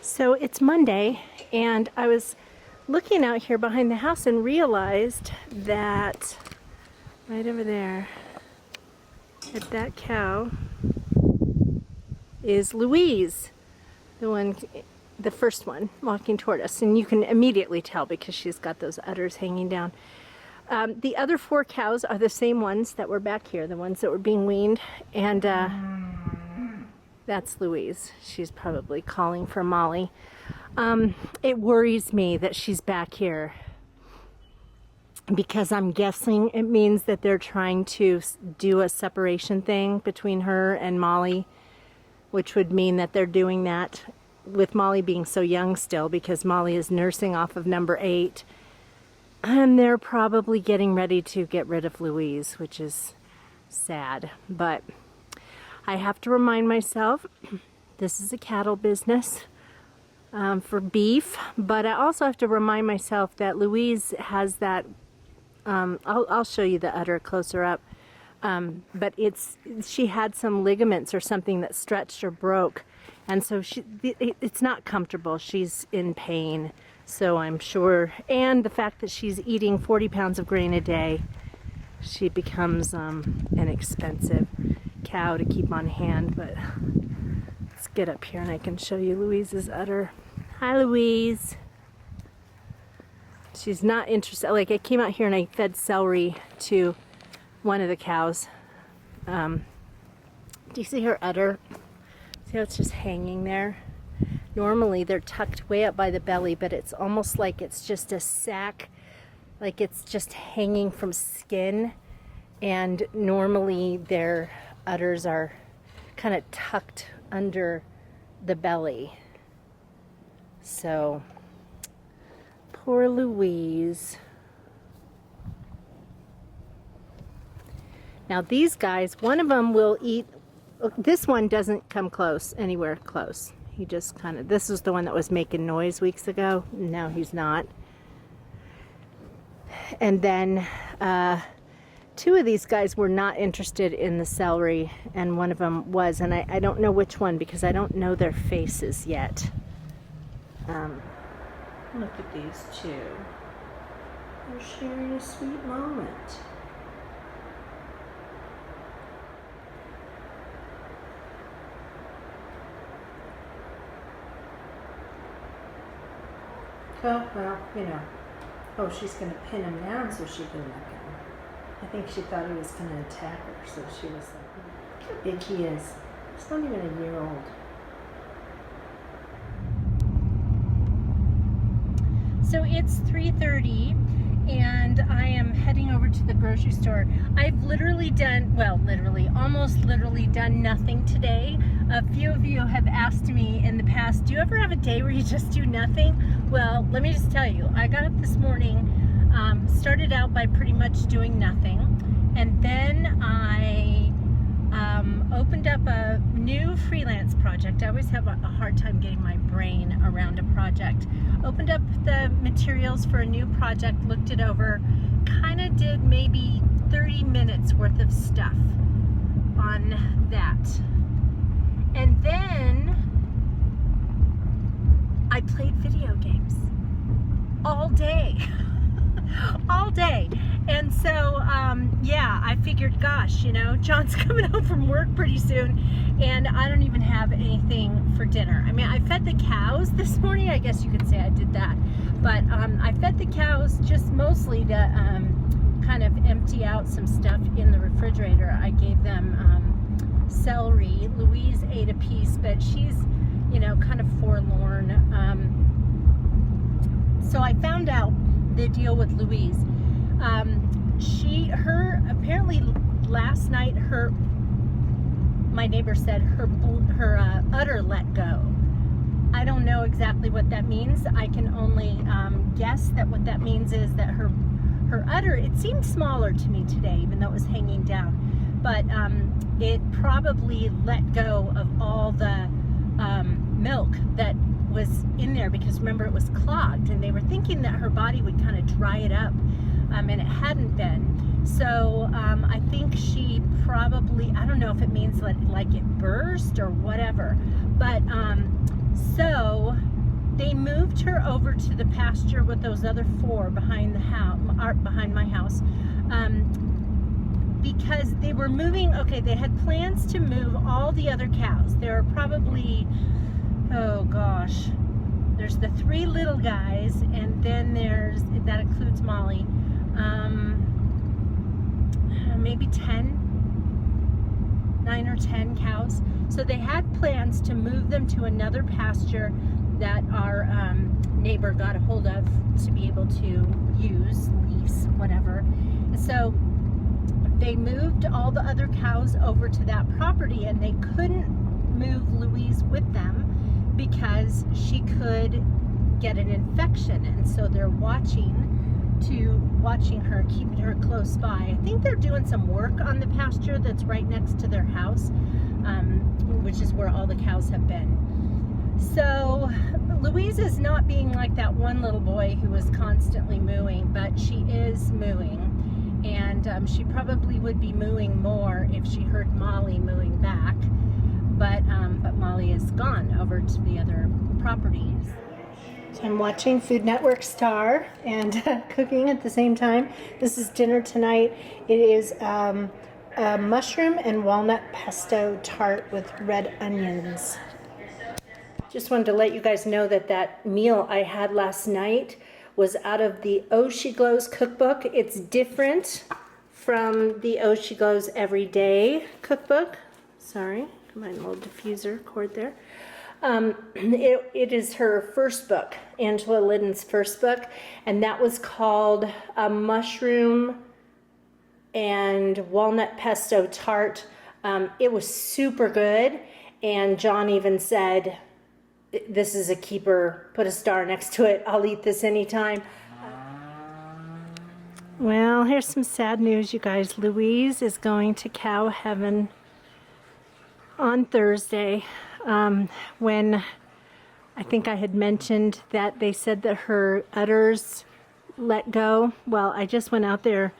So it's Monday, and I was looking out here behind the house and realized that right over there at that cow is Louise, the first one walking toward us, and you can immediately tell because she's got those udders hanging down. The other 4 cows are the same ones that were back here, the ones that were being weaned, and that's Louise. She's probably calling for Molly. It worries me that she's back here because I'm guessing it means that they're trying to do a separation thing between her and Molly, which would mean that they're doing that with Molly being so young still, because Molly is nursing off of number 8, and they're probably getting ready to get rid of Louise, which is sad. But I have to remind myself this is a cattle business for beef, but I also have to remind myself that Louise has that I'll show you the udder closer up, but she had some ligaments or something that stretched or broke, and so it's not comfortable. She's in pain, so I'm sure, and the fact that she's eating 40 pounds of grain a day, she becomes an expensive cow to keep on hand. But let's get up here and I can show you Louise's udder. Hi, Louise. She's not interested. Like, I came out here and I fed celery to one of the cows. Do you see her udder? See how it's just hanging there? Normally they're tucked way up by the belly, but it's almost like it's just a sack, like it's just hanging from skin. And normally their udders are kind of tucked under the belly. So poor Louise. Now these guys, one of them will eat, this one doesn't come close, anywhere close. He just kind of, this is the one that was making noise weeks ago. Now he's not. And then 2 of these guys were not interested in the celery, and one of them was, and I don't know which one because I don't know their faces yet. Look at these 2. They're sharing a sweet moment. Oh, well, you know. Oh, she's going to pin him down so she can look at him. I think she thought he was going to attack her, so she was like, look how big he is. He's not even a year old. So it's 3:30 and I am heading over to the grocery store. I've literally done, well, almost literally done nothing today. A few of you have asked me in the past, do you ever have a day where you just do nothing? Well, let me just tell you, I got up this morning, started out by pretty much doing nothing, and then I opened up a new freelance project. I always have a hard time getting my brain around a project. Opened up the materials for a new project, looked it over, kind of did maybe 30 minutes worth of stuff on that. And then I played video games all day. All day. And so yeah, I figured, gosh, you know, John's coming home from work pretty soon and I don't even have anything for dinner. I mean, I fed the cows this morning. I guess you could say I did that, but I fed the cows just mostly to kind of empty out some stuff in the refrigerator. I gave them celery. Louise ate a piece, but she's, you know, kind of forlorn. So I found out the deal with Louise. Apparently last night, my neighbor said her udder let go. I don't know exactly what that means. I can only guess that what that means is that her udder, it seemed smaller to me today, even though it was hanging down, but it probably let go of all the milk that was in there, because remember, it was clogged, and they were thinking that her body would kind of dry it up, and it hadn't been. So I think she probably, I don't know if it means like it burst or whatever, but so they moved her over to the pasture with those other 4 behind the house, behind my house, because they were moving. Okay, they had plans to move all the other cows. There are probably, oh gosh, there's the 3 little guys, and then there's, that includes Molly, maybe 9 or 10 cows. So they had plans to move them to another pasture that our neighbor got a hold of to be able to use, lease, whatever. So they moved all the other cows over to that property, and they couldn't move Louise with them because she could get an infection, and so they're watching her, keeping her close by. I think they're doing some work on the pasture that's right next to their house, which is where all the cows have been. So Louise is not being like that one little boy who was constantly mooing, but she is mooing, and she probably would be mooing more if she heard Molly mooing back, but Molly is gone over to the other properties. So I'm watching Food Network Star and cooking at the same time. This is dinner tonight. It is a mushroom and walnut pesto tart with red onions. Just wanted to let you guys know that that meal I had last night was out of the Oh She Glows cookbook. It's different from the Oh She Glows Everyday cookbook. Sorry, my little diffuser cord there. It is her first book, Angela Liddon's first book, and that was called a mushroom and walnut pesto tart. It was super good, and John even said, this is a keeper, put a star next to it, I'll eat this anytime. Well, here's some sad news, you guys. Louise is going to cow heaven on Thursday. When I think I had mentioned that they said that her udders let go. Well, I just went out there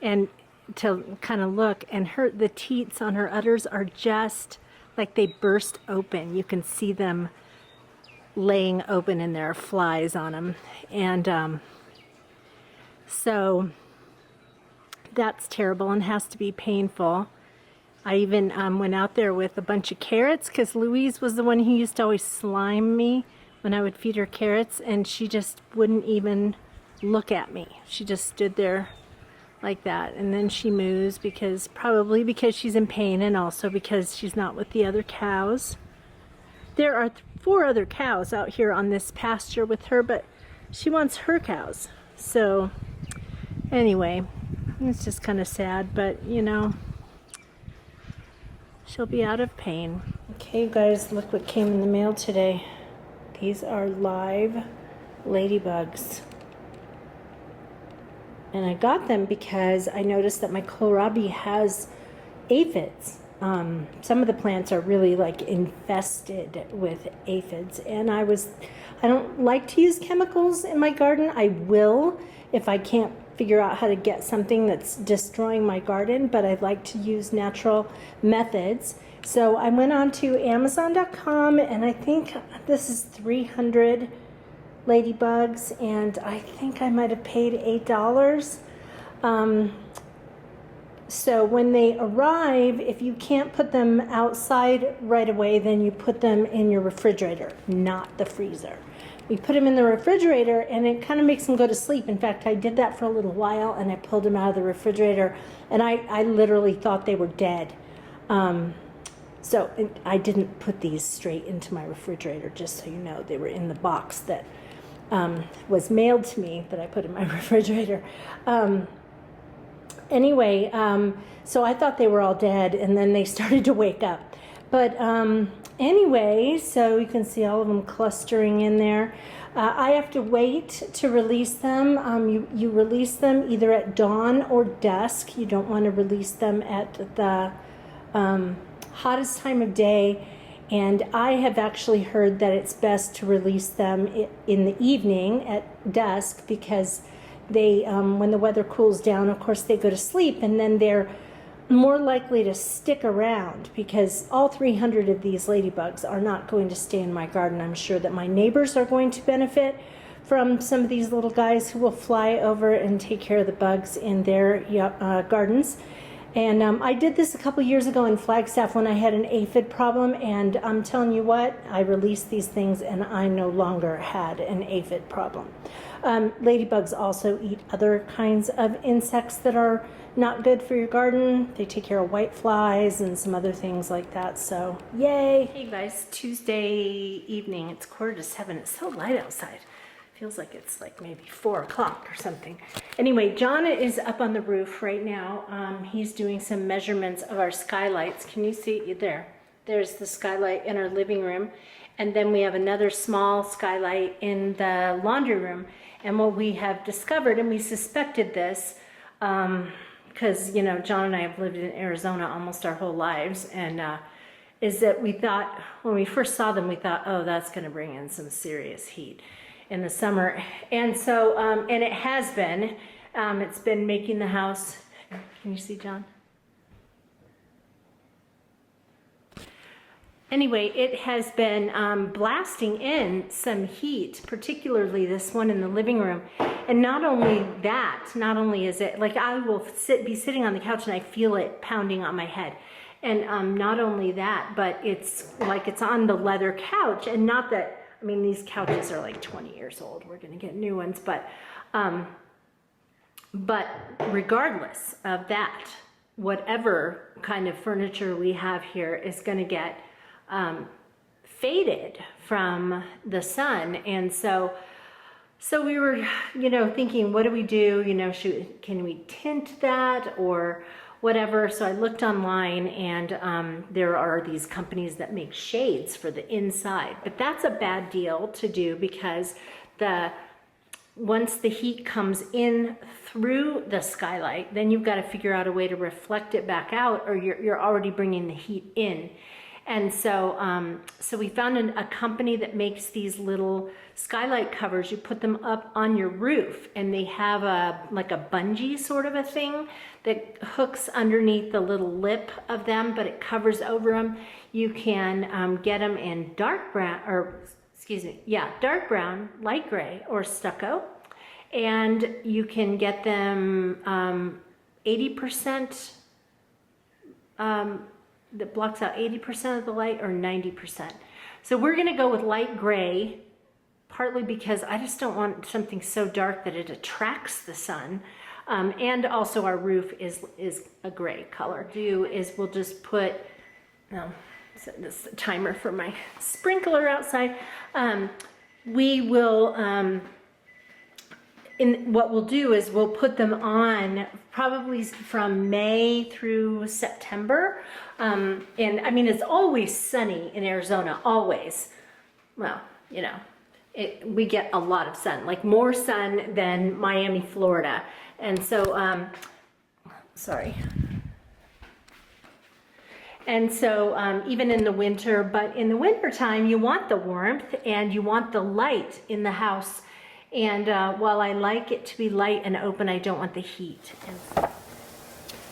and to kind of look, and the teats on her udders are just like they burst open. You can see them laying open, and there are flies on them, and so that's terrible and has to be painful. I even went out there with a bunch of carrots, because Louise was the one who used to always slime me when I would feed her carrots, and she just wouldn't even look at me. She just stood there like that, and then she moos, probably because she's in pain, and also because she's not with the other cows. There are 4 other cows out here on this pasture with her, but she wants her cows. So anyway, it's just kind of sad, but you know, she'll be out of pain. Okay, you guys, look what came in the mail today. These are live ladybugs. And I got them because I noticed that my kohlrabi has aphids. Some of the plants are really like infested with aphids, and I don't like to use chemicals in my garden. I will if I can't figure out how to get something that's destroying my garden, but I like to use natural methods. So I went on to Amazon.com, and I think this is 300 ladybugs, and I think I might have paid $8. So when they arrive, if you can't put them outside right away, then you put them in your refrigerator, not the freezer. We put them in the refrigerator, and it kind of makes them go to sleep. In fact, I did that for a little while, and I pulled them out of the refrigerator, and I literally thought they were dead. So I didn't put these straight into my refrigerator, just so you know. They were in the box that was mailed to me that I put in my refrigerator. Anyway, so I thought they were all dead, and then they started to wake up. But anyway, so you can see all of them clustering in there. I have to wait to release them. You release them either at dawn or dusk. You don't want to release them at the hottest time of day. And I have actually heard that it's best to release them in the evening at dusk, because they, when the weather cools down, of course, they go to sleep, and then they're more likely to stick around, because all 300 of these ladybugs are not going to stay in my garden. I'm sure that my neighbors are going to benefit from some of these little guys who will fly over and take care of the bugs in their gardens. And I did this a couple years ago in Flagstaff when I had an aphid problem, and I'm telling you what, I released these things and I no longer had an aphid problem. Ladybugs also eat other kinds of insects that are not good for your garden. They take care of white flies and some other things like that, so yay. Hey guys, Tuesday evening, it's 6:45. It's so light outside. Feels like it's like maybe 4 o'clock or something. Anyway, John is up on the roof right now. He's doing some measurements of our skylights. Can you see there? There's the skylight in our living room. And then we have another small skylight in the laundry room. And what we have discovered, and we suspected this, because, you know, John and I have lived in Arizona almost our whole lives, and is that we thought, when we first saw them, we thought, oh, that's going to bring in some serious heat in the summer. And so, and it has been, it's been making the house, can you see John? Anyway, it has been blasting in some heat, particularly this one in the living room. And not only that, not only is it, like I will be sitting on the couch and I feel it pounding on my head. And not only that, but it's like it's on the leather couch, and not that, I mean, these couches are like 20 years old. We're going to get new ones, but regardless of that, whatever kind of furniture we have here is going to get faded from the sun. And so we were, you know, thinking, what do we do? You know, can we tint that or whatever? So I looked online, and there are these companies that make shades for the inside, but that's a bad deal to do, because once the heat comes in through the skylight, then you've got to figure out a way to reflect it back out, or you're already bringing the heat in. And so, so we found a company that makes these little skylight covers. You put them up on your roof, and they have like a bungee sort of a thing that hooks underneath the little lip of them, but it covers over them. You can get them in dark brown, or excuse me, yeah, dark brown, light gray, or stucco. And you can get them 80%, that blocks out 80% of the light, or 90%. So we're gonna go with light gray, partly because I just don't want something so dark that it attracts the sun. And also our roof is a gray color. We'll just put, this is the timer for my sprinkler outside. We will, what we'll do is we'll put them on probably from May through September. And I mean, it's always sunny in Arizona, always. Well, you know, we get a lot of sun, like more sun than Miami, Florida. And so, sorry. And so even in the winter, but in the winter time, you want the warmth and you want the light in the house. And while I like it to be light and open, I don't want the heat.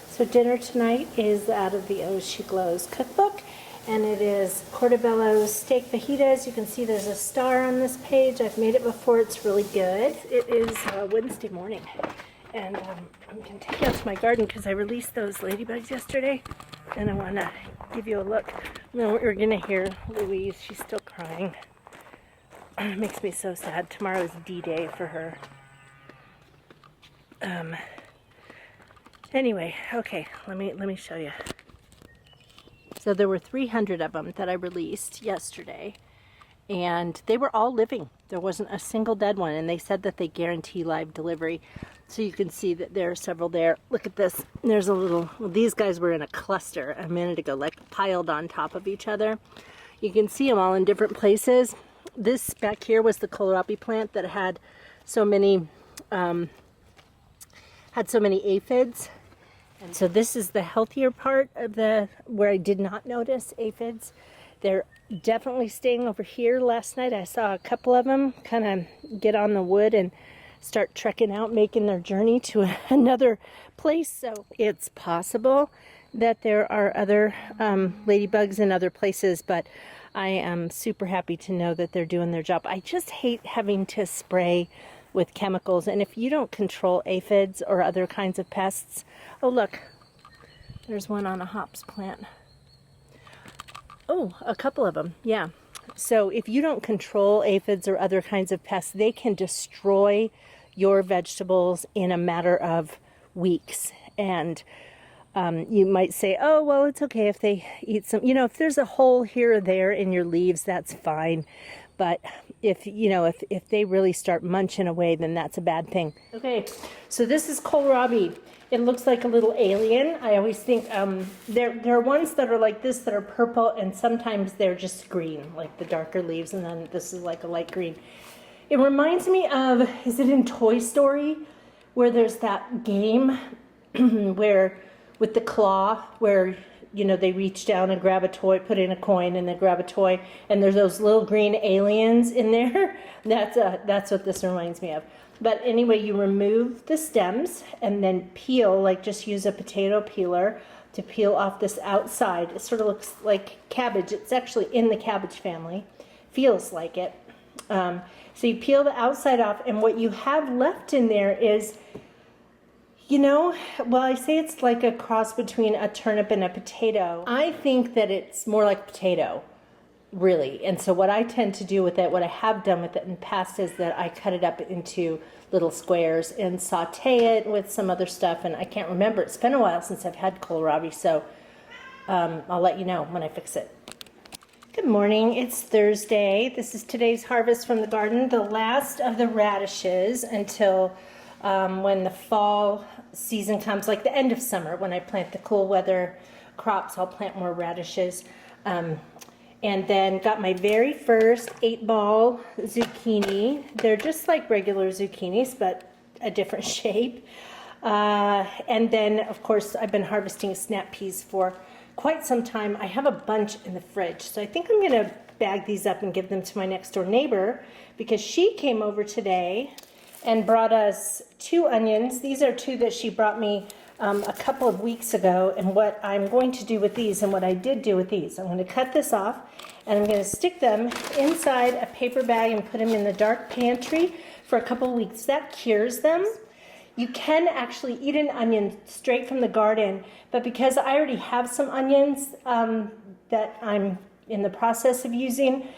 So dinner tonight is out of the Oh She Glows cookbook, and it is Portobello steak fajitas. You can see there's a star on this page. I've made it before. It's really good. It is Wednesday morning, and I'm going to take you out to my garden because I released those ladybugs yesterday, and I want to give you a look. Now we're going to hear Louise. She's still crying. It makes me so sad. Tomorrow is D-Day for her. Anyway, okay, let me show you. So there were 300 of them that I released yesterday, and they were all living. There wasn't a single dead one, and they said that they guarantee live delivery. So you can see that there are several there. Look at this. There's a little, well, these guys were in a cluster a minute ago, like piled on top of each other. You can see them all in different places. This back here was the kohlrabi plant that had so many aphids. And so this is the healthier part of where I did not notice aphids. They're definitely staying over here. Last night I saw a couple of them kind of get on the wood and start trekking out, making their journey to another place. So it's possible that there are other ladybugs in other places, but I am super happy to know that they're doing their job. I just hate having to spray with chemicals, and if you don't control aphids or other kinds of pests, oh look, there's one on a hops plant. Oh, a couple of them, yeah. So if you don't control aphids or other kinds of pests, they can destroy your vegetables in a matter of weeks. And you might say, oh, well, it's okay if they eat some, if there's a hole here or there in your leaves, that's fine. But if they really start munching away, then that's a bad thing. Okay, so this is kohlrabi. It looks like a little alien. I always think there are ones that are like this that are purple, and sometimes they're just green, like the darker leaves, and then this is like a light green. It reminds me of, is it in Toy Story, where there's that game where with the claw, where they reach down and grab a toy, put in a coin, and then grab a toy, and there's those little green aliens in there. That's what this reminds me of. But anyway, you remove the stems and then peel, like just use a potato peeler to peel off this outside. It sort of looks like cabbage. It's actually in the cabbage family. Feels like it. So you peel the outside off, and what you have left in there is, well, I say it's like a cross between a turnip and a potato. I think that it's more like potato, really. And so what I tend to do with it, what I have done with it in the past, is that I cut it up into little squares and saute it with some other stuff. And I can't remember. It's been a while since I've had kohlrabi, so I'll let you know when I fix it. Good morning. It's Thursday. This is today's harvest from the garden, the last of the radishes until when the fall season comes, like the end of summer, when I plant the cool weather crops, I'll plant more radishes. And then got my very first 8-ball zucchini. They're just like regular zucchinis, but a different shape. And then, of course, I've been harvesting snap peas for quite some time. I have a bunch in the fridge, so I think I'm going to bag these up and give them to my next door neighbor, because she came over today and brought us 2 onions. These are 2 that she brought me a couple of weeks ago. And what I'm going to do with these, and what I did do with these, I'm going to cut this off and I'm going to stick them inside a paper bag and put them in the dark pantry for a couple of weeks. That cures them. You can actually eat an onion straight from the garden, but because I already have some onions that I'm in the process of using,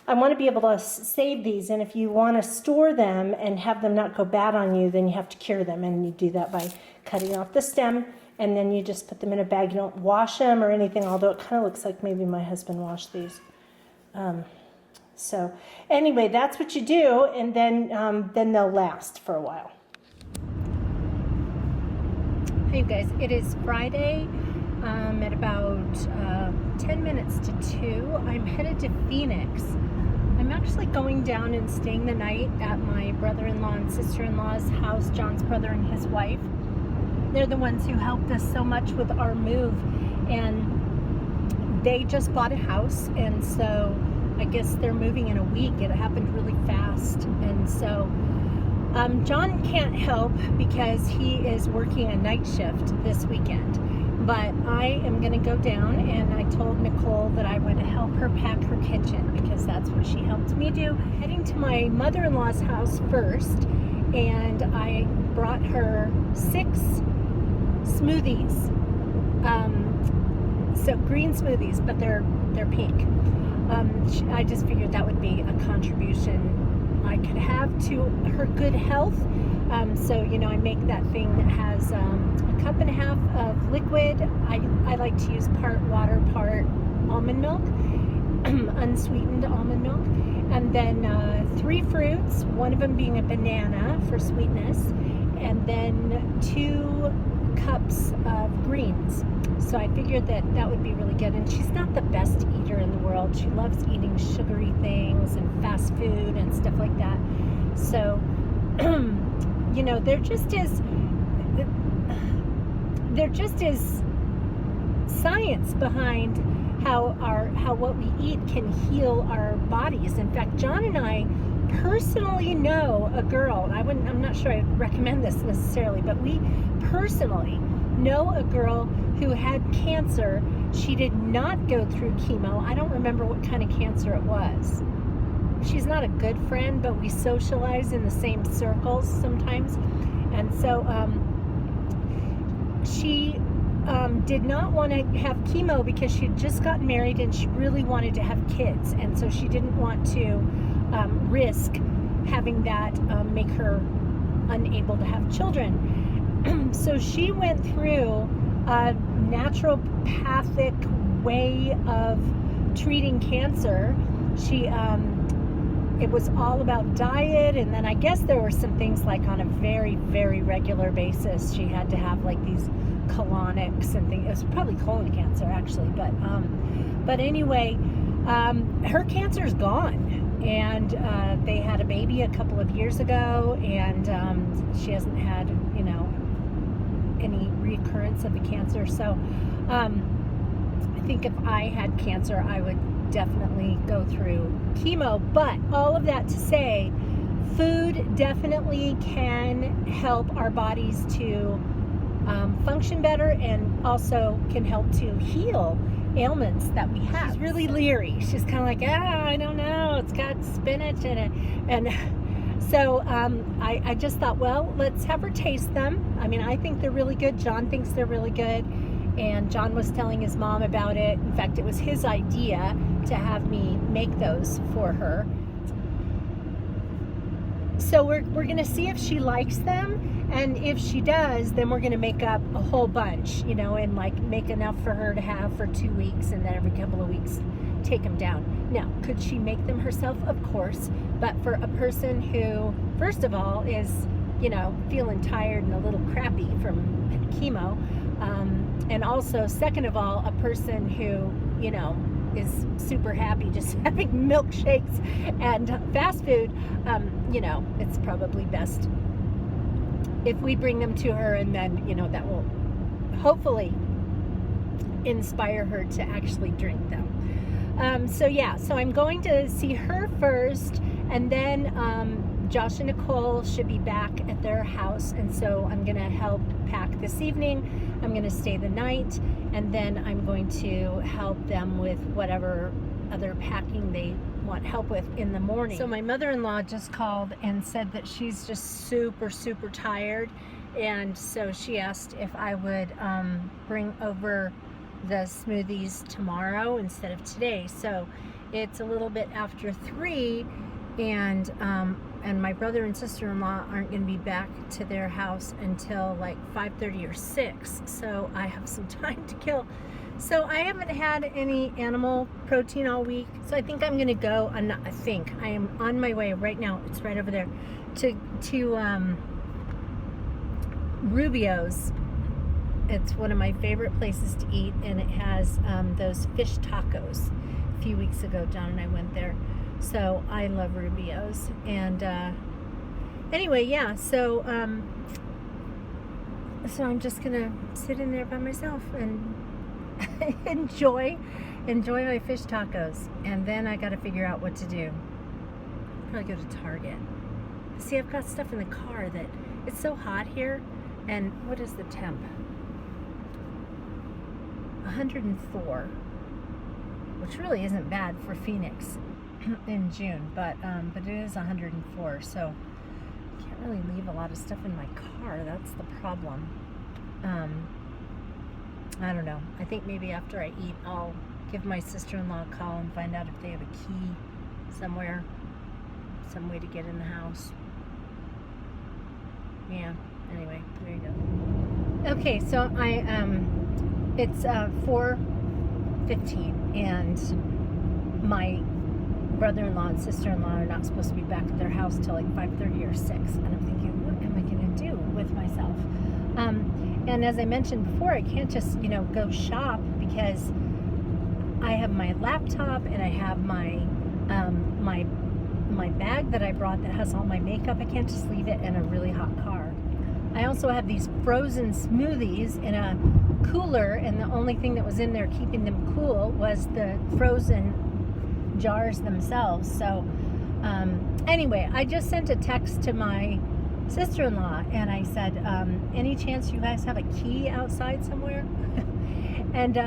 I want to be able to save these. And if you want to store them and have them not go bad on you, then you have to cure them. And you do that by cutting off the stem, and then you just put them in a bag. You don't wash them or anything, although it kind of looks like maybe my husband washed these. So anyway, that's what you do, and then they'll last for a while. Hey you guys, it is Friday at about 10 minutes to 2. I'm headed to Phoenix. I'm actually going down and staying the night at my brother-in-law and sister-in-law's house, John's brother and his wife. They're the ones who helped us so much with our move, and they just bought a house, and so I guess they're moving in a week. It happened really fast, and so John can't help because he is working a night shift this weekend. But I am going to go down, and I told Nicole that I would help her pack her kitchen because that's what she helped me do. Heading to my mother-in-law's house first, and I brought her 6 smoothies. So green smoothies, but they're pink. I just figured that would be a contribution I could have to her good health. So, I make that thing that has a cup and a half of liquid. I like to use part water, part almond milk, unsweetened almond milk. And then 3 fruits, one of them being a banana for sweetness, and then 2 cups of greens. So I figured that would be really good. And she's not the best eater in the world. She loves eating sugary things and fast food and stuff like that. So, there just is science behind how what we eat can heal our bodies. In fact, John and I personally know a girl. I'm not sure I recommend this necessarily, but we personally know a girl who had cancer. She did not go through chemo. I don't remember what kind of cancer it was. She's not a good friend, but we socialize in the same circles sometimes. And so she did not want to have chemo because she had just gotten married and she really wanted to have kids. And so she didn't want to risk having that make her unable to have children. So she went through a naturopathic way of treating cancer. It was all about diet, and then I guess there were some things like on a very, very regular basis she had to have like these colonics and things. It was probably colon cancer actually, but anyway, her cancer's gone, and they had a baby a couple of years ago, and she hasn't had, you know, any recurrence of the cancer. So I think if I had cancer, I would definitely go through chemo. But all of that to say, food definitely can help our bodies to function better, and also can help to heal ailments that we have. She's really leery. She's kind of like, I don't know, it's got spinach in it. And so I just thought, well, let's have her taste them. I mean, I think they're really good. John thinks they're really good. And John was telling his mom about it. In fact, it was his idea to have me make those for her. So we're going to see if she likes them. And if she does, then we're going to make up a whole bunch, you know, and like make enough for her to have for 2 weeks, and then every couple of weeks take them down. Now, could she make them herself? Of course. But for a person who, first of all, is, you know, feeling tired and a little crappy from chemo, and also, second of all, a person who, you know, is super happy just having milkshakes and fast food, you know, it's probably best if we bring them to her, and then, you know, that will hopefully inspire her to actually drink them. So yeah, so I'm going to see her first, and then Josh and Nicole should be back at their house, and so I'm going to help pack this evening. I'm going to stay the night, and then I'm going to help them with whatever other packing they want help with in the morning. So my mother-in-law just called and said that she's just super, super tired, and so she asked if I would bring over the smoothies tomorrow instead of today. So it's a little bit after 3, and my brother and sister-in-law aren't going to be back to their house until like 5:30 or 6, so I have some time to kill. So I haven't had any animal protein all week, so I think I'm going to go, I am on my way right now, it's right over there, to Rubio's. It's one of my favorite places to eat, and it has those fish tacos. A few weeks ago, John and I went there. So I love Rubio's. And anyway, yeah, so I'm just gonna sit in there by myself and enjoy my fish tacos. And then I gotta figure out what to do. Probably go to Target. See, I've got stuff in the car that, it's so hot here. And what is the temp? 104, which really isn't bad for Phoenix in June, but it is 104, so I can't really leave a lot of stuff in my car. That's the problem. I don't know. I think maybe after I eat, I'll give my sister-in-law a call and find out if they have a key somewhere, some way to get in the house. Yeah, anyway, there you go. Okay, so it's 4:15, and my brother-in-law and sister-in-law are not supposed to be back at their house till like 5:30 or 6, and I'm thinking, what am I going to do with myself? And as I mentioned before, I can't just, you know, go shop, because I have my laptop and I have my my bag that I brought that has all my makeup. I can't just leave it in a really hot car. I also have these frozen smoothies in a cooler, and the only thing that was in there keeping them cool was the frozen jars themselves. So anyway, I just sent a text to my sister-in-law, and I said, any chance you guys have a key outside somewhere? And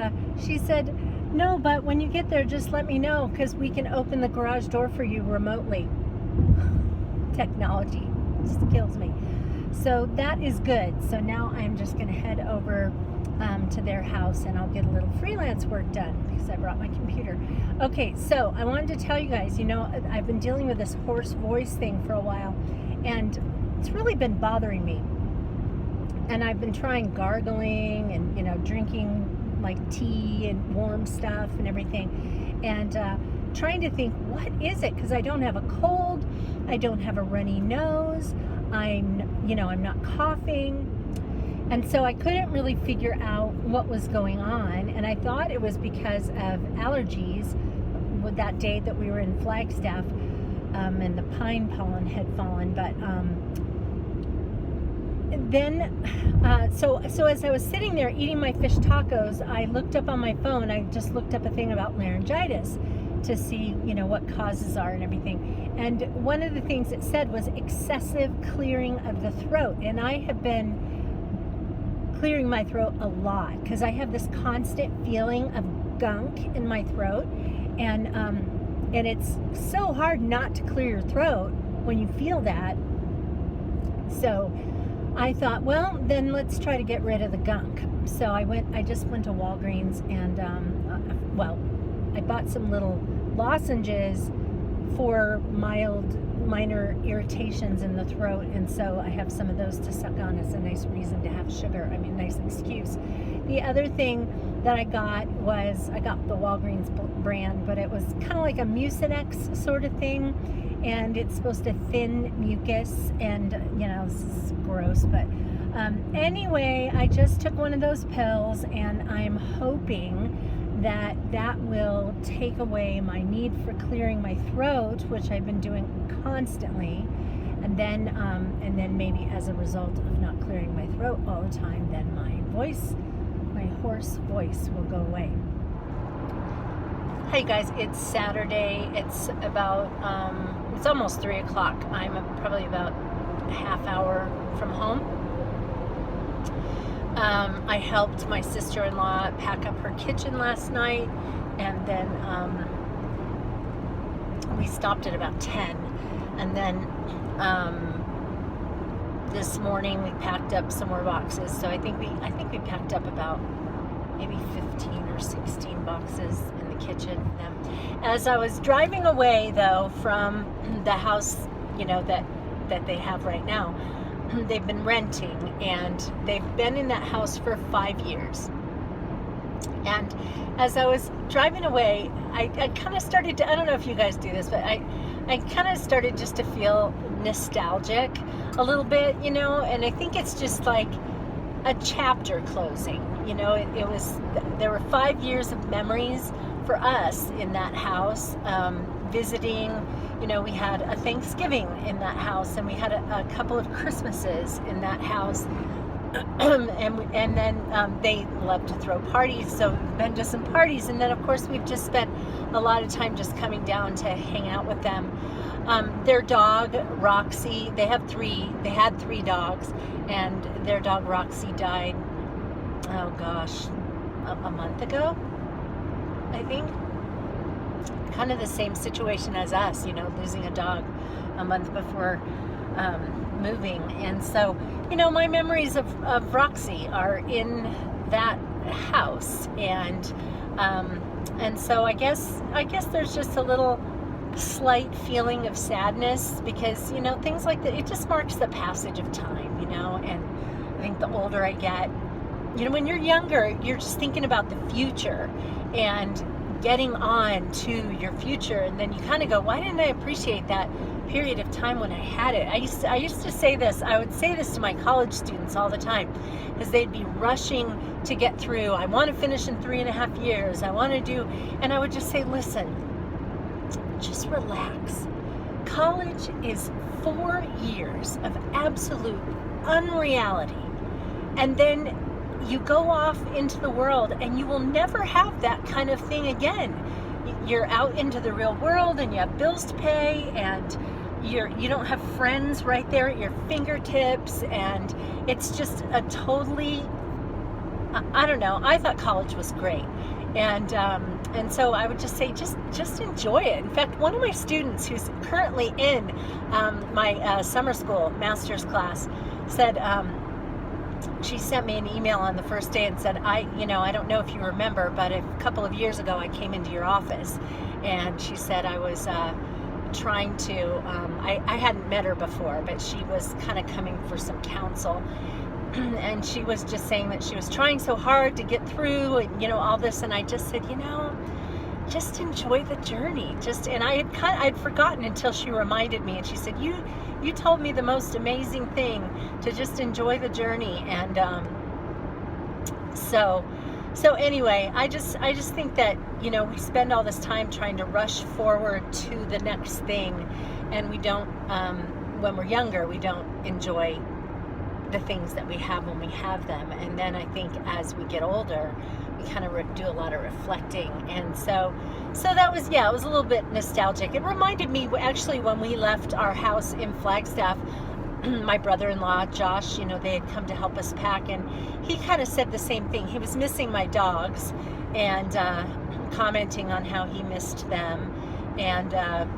she said, no, but when you get there, just let me know, because we can open the garage door for you remotely. Technology just kills me. So that is good. So now I'm just going to head over to their house, and I'll get a little freelance work done because I brought my computer. Okay, so I wanted to tell you guys, I've been dealing with this hoarse voice thing for a while, and it's really been bothering me. And I've been trying gargling and, drinking like tea and warm stuff and everything, and trying to think, what is it? Because I don't have a cold, I don't have a runny nose, I'm not coughing, and so I couldn't really figure out what was going on, and I thought it was because of allergies with that day that we were in Flagstaff, and the pine pollen had fallen, but then so as I was sitting there eating my fish tacos, I looked up on my phone. I just looked up a thing about laryngitis to see, what causes are and everything. And one of the things it said was excessive clearing of the throat. And I have been clearing my throat a lot because I have this constant feeling of gunk in my throat, and it's so hard not to clear your throat when you feel that. So I thought, well, then let's try to get rid of the gunk. So I just went to Walgreens, and I bought some little lozenges for minor irritations in the throat, and so I have some of those to suck on as a nice reason to have sugar. Nice excuse. The other thing that I got the Walgreens brand, but it was kind of like a Mucinex sort of thing, and it's supposed to thin mucus, and it's gross, but anyway, I just took one of those pills, and I'm hoping that will take away my need for clearing my throat, which I've been doing constantly, and then maybe as a result of not clearing my throat all the time, then my hoarse voice will go away. Hey guys, it's Saturday. It's about it's almost 3 o'clock. I'm probably about a half hour from home. I helped my sister-in-law pack up her kitchen last night, and then we stopped at about 10, and then this morning we packed up some more boxes. So I think we packed up about maybe 15 or 16 boxes in the kitchen. As I was driving away, though, from the house, that they have right now, they've been renting, and they've been in that house for 5 years. And as I was driving away, I kind of started to, I don't know if you guys do this, but I kind of started just to feel nostalgic a little bit, and I think it's just like a chapter closing. There were 5 years of memories for us in that house, visiting. We had a Thanksgiving in that house, and we had a couple of Christmases in that house, and then they love to throw parties, so we've been to some parties, and then of course we've just spent a lot of time just coming down to hang out with them. Their dog Roxy, they had 3 dogs, and their dog Roxy died, oh gosh, a month ago, I think. Kind of the same situation as us, losing a dog a month before moving. And so, my memories of Roxy are in that house, and so I guess there's just a little slight feeling of sadness, because things like that, it just marks the passage of time, and I think the older I get, when you're younger, you're just thinking about the future and getting on to your future, and then you kind of go, why didn't I appreciate that period of time when I had it? I used to say this, I would say this to my college students all the time, because they'd be rushing to get through, I want to finish in 3.5 years, I want to do, and I would just say, listen, just relax. College is 4 years of absolute unreality, and then you go off into the world, and you will never have that kind of thing again. You're out into the real world, and you have bills to pay, and you don't have friends right there at your fingertips, and it's just a totally, I don't know. I thought college was great, and so I would just say just enjoy it. In fact, one of my students who's currently in my summer school master's class said, she sent me an email on the first day and said, I don't know if you remember, but a couple of years ago I came into your office, and she said I was trying to, I hadn't met her before, but she was kind of coming for some counsel. And she was just saying that she was trying so hard to get through, and all this. And I just said, just enjoy the journey. And I'd forgotten until she reminded me. And she said, you told me the most amazing thing, to just enjoy the journey. And so anyway, I just think that we spend all this time trying to rush forward to the next thing, and we don't, when we're younger, we don't enjoy the things that we have when we have them. And then I think as we get older, we kind of do a lot of reflecting. And so that was, it was a little bit nostalgic. It reminded me, actually, when we left our house in Flagstaff, my brother-in-law Josh, they had come to help us pack, and he kind of said the same thing. He was missing my dogs, and commenting on how he missed them, and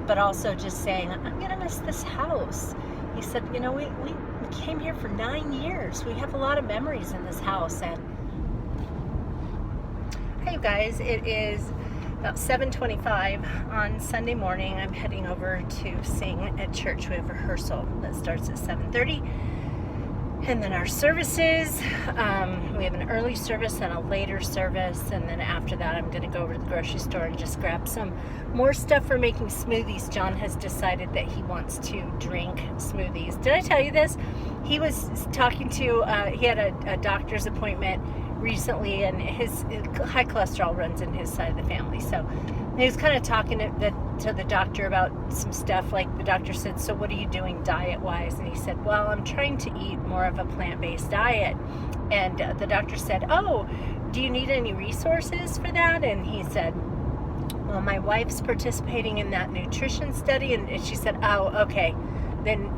but also just saying, I'm gonna miss this house. He said, we came here for 9 years. We have a lot of memories in this house. And hey, you guys, it is about 7:25 on Sunday morning. I'm heading over to sing at church. We have rehearsal that starts at 7:30. And then our services, we have an early service and a later service. And then after that, I'm going to go over to the grocery store and just grab some more stuff for making smoothies. John has decided that he wants to drink smoothies. Did I tell you this? He was talking to, he had a doctor's appointment recently, and his high cholesterol runs in his side of the family. So he was kind of talking to the doctor about some stuff. Like, the doctor said, so what are you doing diet-wise? And he said, well, I'm trying to eat more of a plant-based diet. And the doctor said, oh, do you need any resources for that? And he said, well, my wife's participating in that nutrition study. And she said, oh, okay. Then,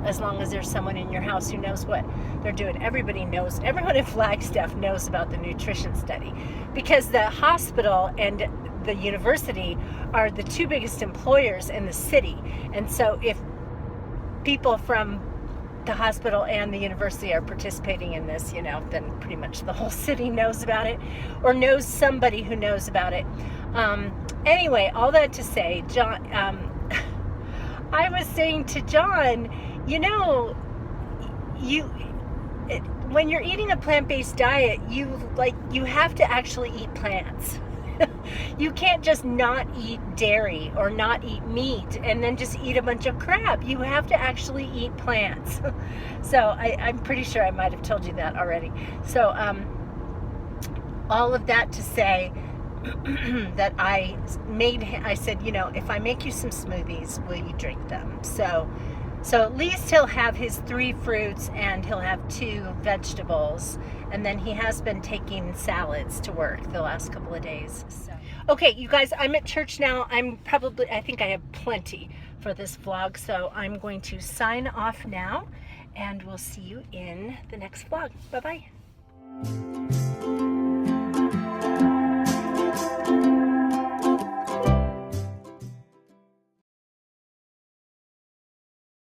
as long as there's someone in your house who knows what they're doing. Everybody knows, everyone in Flagstaff knows about the nutrition study, because the hospital and the university are the two biggest employers in the city. And so if people from the hospital and the university are participating in this, then pretty much the whole city knows about it, or knows somebody who knows about it. Anyway, all that to say, John, I was saying to John, when you're eating a plant-based diet, you have to actually eat plants. You can't just not eat dairy or not eat meat and then just eat a bunch of crap. You have to actually eat plants. So I'm pretty sure I might have told you that already. So all of that to say that I said, if I make you some smoothies, will you drink them? So at least he'll have his 3 fruits and he'll have 2 vegetables. And then he has been taking salads to work the last couple of days. So. Okay, you guys, I'm at church now. I think I have plenty for this vlog. So I'm going to sign off now, and we'll see you in the next vlog. Bye-bye.